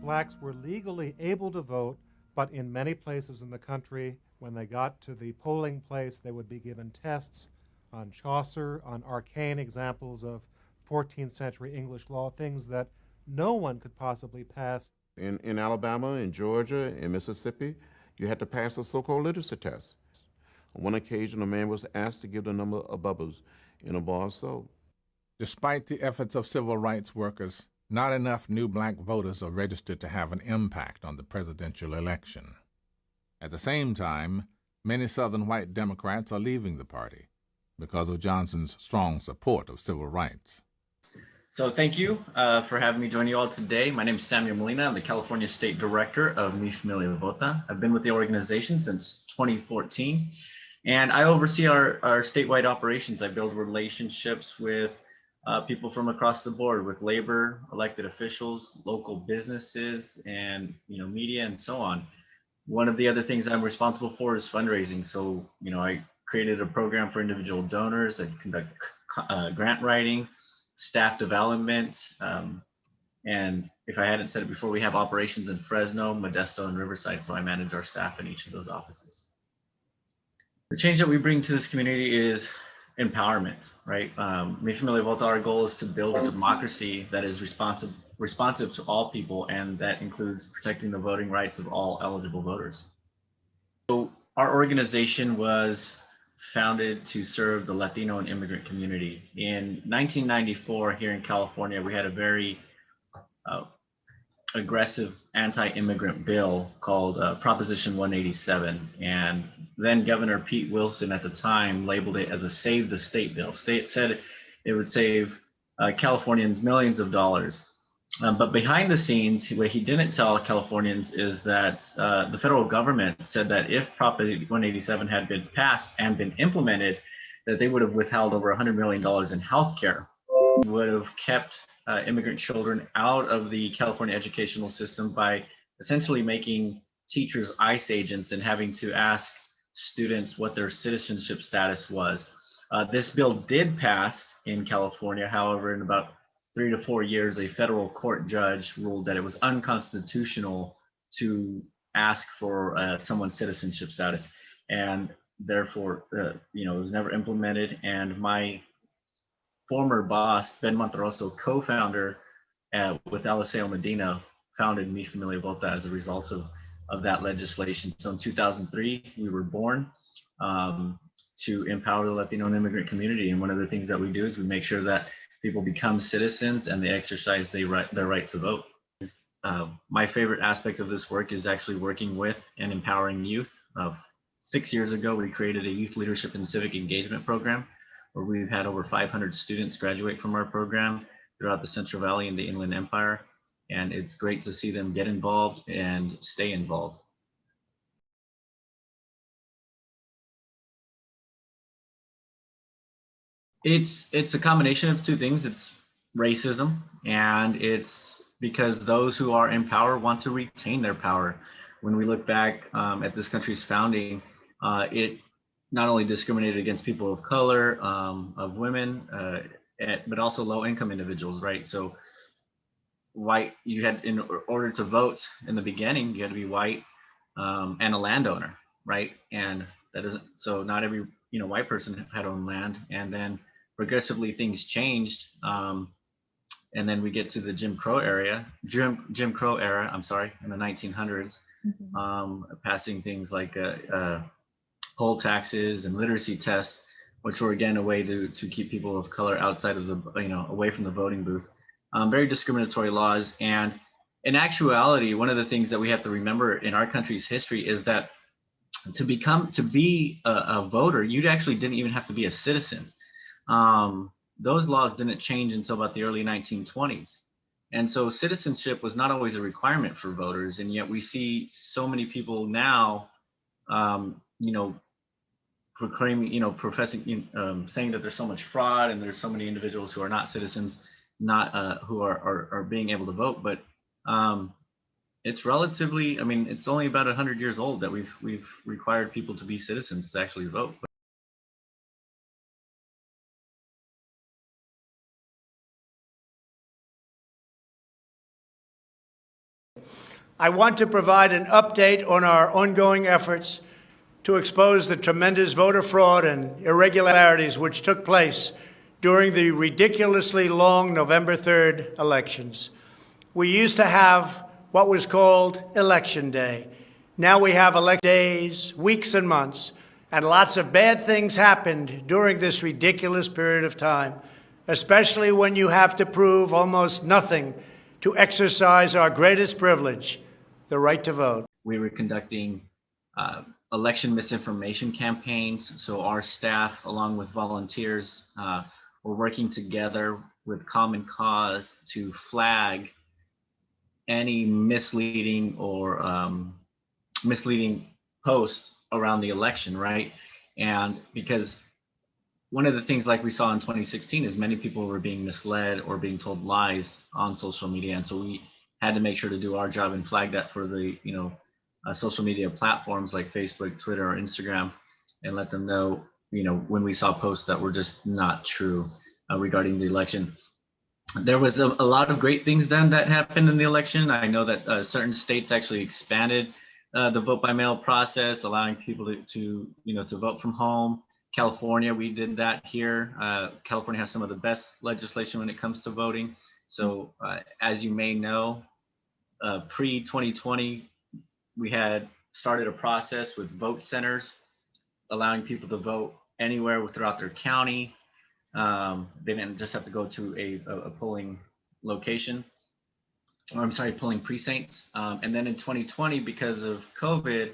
blacks were legally able to vote, but in many places in the country, when they got to the polling place, they would be given tests on Chaucer, on arcane examples of 14th century English law, things that no one could possibly pass. In Alabama, in Georgia, in Mississippi, you had to pass the so-called literacy test. On one occasion, a man was asked to give the number of bubbles in a bar of soap. Despite the efforts of civil rights workers, not enough new black voters are registered to have an impact on the presidential election. At the same time, many Southern white Democrats are leaving the party because of Johnson's strong support of civil rights. So thank you for having me join you all today. My name is Samuel Molina. I'm the California State Director of Mi Familia Vota. I've been with the organization since 2014, and I oversee our statewide operations. I build relationships with people from across the board, with labor, elected officials, local businesses, and media, and so on. One of the other things I'm responsible for is fundraising. So I created a program for individual donors. I conduct grant writing, staff development, and if I hadn't said it before, we have operations in Fresno, Modesto, and Riverside, so I manage our staff in each of those offices. The change that we bring to this community is empowerment, right? Mi Familia Vota, our goal is to build a democracy that is responsive to all people, and that includes protecting the voting rights of all eligible voters. So our organization was founded to serve the Latino and immigrant community. In 1994, here in California, we had a very aggressive anti-immigrant bill called Proposition 187. And then Governor Pete Wilson at the time labeled it as a save the state bill. State said it would save Californians millions of dollars. But behind the scenes, what he didn't tell Californians is that the federal government said that if Prop 187 had been passed and been implemented, that they would have withheld over $100 million in health care, would have kept immigrant children out of the California educational system by essentially making teachers ICE agents and having to ask students what their citizenship status was. This bill did pass in California. However, in about 3 to 4 years, a federal court judge ruled that it was unconstitutional to ask for someone's citizenship status, and therefore, it was never implemented. And my former boss, Ben Monteroso, co-founder with Eliseo Medina, founded Mi Familia Vota as a result of that legislation. So in 2003, we were born to empower the Latino and immigrant community. And one of the things that we do is we make sure that people become citizens and they exercise their right to vote. My favorite aspect of this work is actually working with and empowering youth. 6 years ago, we created a youth leadership and civic engagement program where we've had over 500 students graduate from our program throughout the Central Valley and the Inland Empire. And it's great to see them get involved and stay involved. It's a combination of two things. It's racism, and it's because those who are in power want to retain their power. When we look back at this country's founding, it not only discriminated against people of color, of women, but also low-income individuals, right? So white, you had, in order to vote in the beginning, you had to be white and a landowner, right? And that isn't, so not every white person had owned land. And then progressively things changed, and then we get to the Jim Crow era, I'm sorry, in the 1900s, passing things like poll taxes and literacy tests, which were again a way to keep people of color outside of the, away from the voting booth. Very discriminatory laws. And in actuality, one of the things that we have to remember in our country's history is that to be a voter, you actually didn't even have to be a citizen. Those laws didn't change until about the early 1920s. And so citizenship was not always a requirement for voters. And yet we see so many people now, proclaiming, professing, saying that there's so much fraud and there's so many individuals who are not citizens, who are being able to vote. But it's relatively, it's only about 100 years old that we've required people to be citizens to actually vote. I want to provide an update on our ongoing efforts to expose the tremendous voter fraud and irregularities which took place during the ridiculously long November 3rd elections. We used to have what was called Election Day. Now we have election days, weeks and months, and lots of bad things happened during this ridiculous period of time, especially when you have to prove almost nothing to exercise our greatest privilege, the right to vote. We were conducting election misinformation campaigns. So our staff, along with volunteers, were working together with Common Cause to flag any misleading or misleading posts around the election, right? And because one of the things like we saw in 2016 is many people were being misled or being told lies on social media. And so we had to make sure to do our job and flag that for the, social media platforms like Facebook, Twitter, or Instagram, and let them know, when we saw posts that were just not true regarding the election. There was a lot of great things done that happened in the election. I know that certain states actually expanded the vote by mail process, allowing people to vote from home. California, we did that here. California has some of the best legislation when it comes to voting. So as you may know, pre-2020, we had started a process with vote centers, allowing people to vote anywhere throughout their county. They didn't just have to go to a polling location, or I'm sorry, polling precincts. And then in 2020, because of COVID,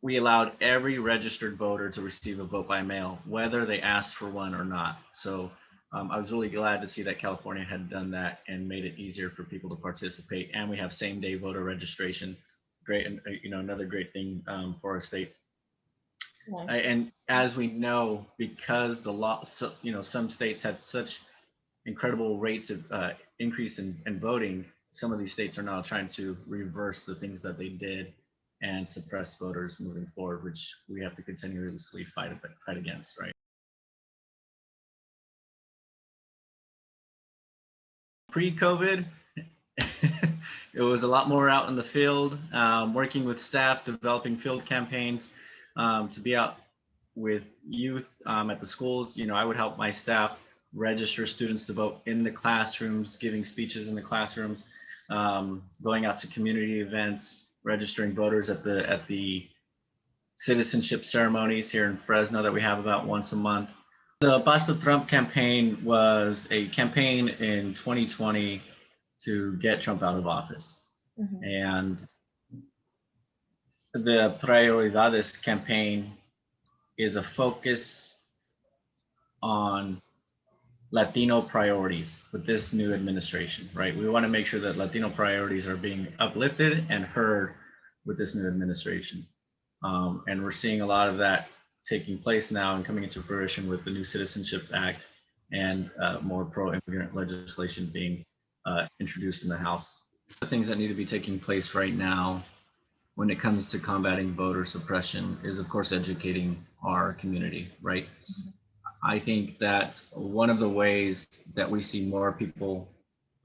we allowed every registered voter to receive a vote by mail, whether they asked for one or not. So I was really glad to see that California had done that and made it easier for people to participate. And we have same-day voter registration. Great, and another great thing for our state. Nice. And as we know, because the law, some states had such incredible rates of increase in voting, some of these states are now trying to reverse the things that they did and suppress voters moving forward, which we have to continuously fight against, right? Pre-COVID, it was a lot more out in the field, working with staff, developing field campaigns, to be out with youth at the schools. I would help my staff register students to vote in the classrooms, giving speeches in the classrooms, going out to community events, registering voters at the citizenship ceremonies here in Fresno that we have about once a month. The Basta Trump campaign was a campaign in 2020 to get Trump out of office. Mm-hmm. And the Prioridades campaign is a focus on Latino priorities with this new administration, right? We want to make sure that Latino priorities are being uplifted and heard with this new administration. And we're seeing a lot of that taking place now and coming into fruition with the new Citizenship Act and more pro-immigrant legislation being introduced in the House. The things that need to be taking place right now when it comes to combating voter suppression is, of course, educating our community, right? I think that one of the ways that we see more people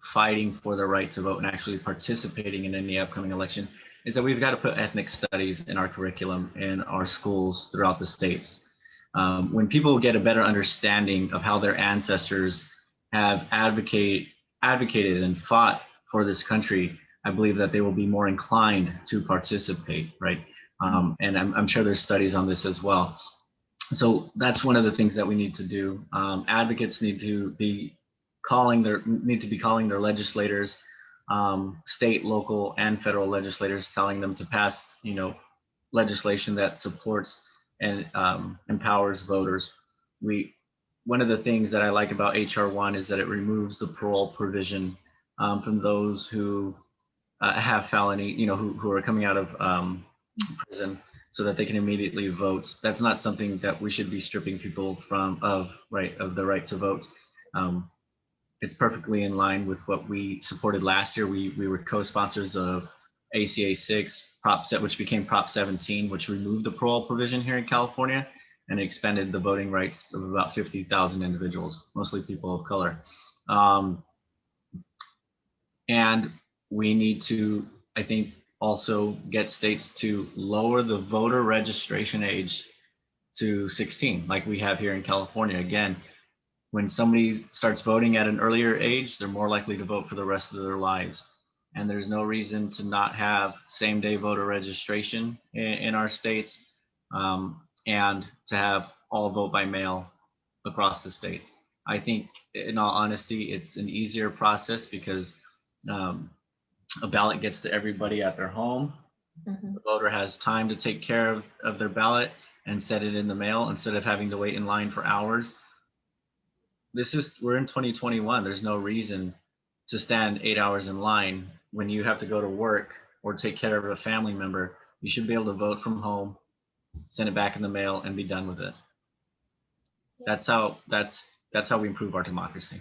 fighting for the right to vote and actually participating in the upcoming election is that we've got to put ethnic studies in our curriculum in our schools throughout the states. When people get a better understanding of how their ancestors have advocated and fought for this country, I believe that they will be more inclined to participate, right? And I'm sure there's studies on this as well. So that's one of the things that we need to do. Advocates need to be calling their legislators, state, local, and federal legislators, telling them to pass, legislation that supports and empowers voters. One of the things that I like about HR 1 is that it removes the parole provision from those who have felony, who are coming out of prison, so that they can immediately vote. That's not something that we should be stripping people of the right to vote. It's perfectly in line with what we supported last year. We were co-sponsors of ACA 6, which became Prop 17, which removed the parole provision here in California and expanded the voting rights of about 50,000 individuals, mostly people of color. And we need to, I think, also get states to lower the voter registration age to 16, like we have here in California. Again, when somebody starts voting at an earlier age, they're more likely to vote for the rest of their lives. And there's no reason to not have same-day voter registration in our states, and to have all vote by mail across the states. I think, in all honesty, it's an easier process because a ballot gets to everybody at their home. The voter has time to take care of their ballot and set it in the mail instead of having to wait in line for hours. We're in 2021. There's no reason to stand 8 hours in line when you have to go to work or take care of a family member. You should be able to vote from home, send it back in the mail, and be done with it. That's how we improve our democracy.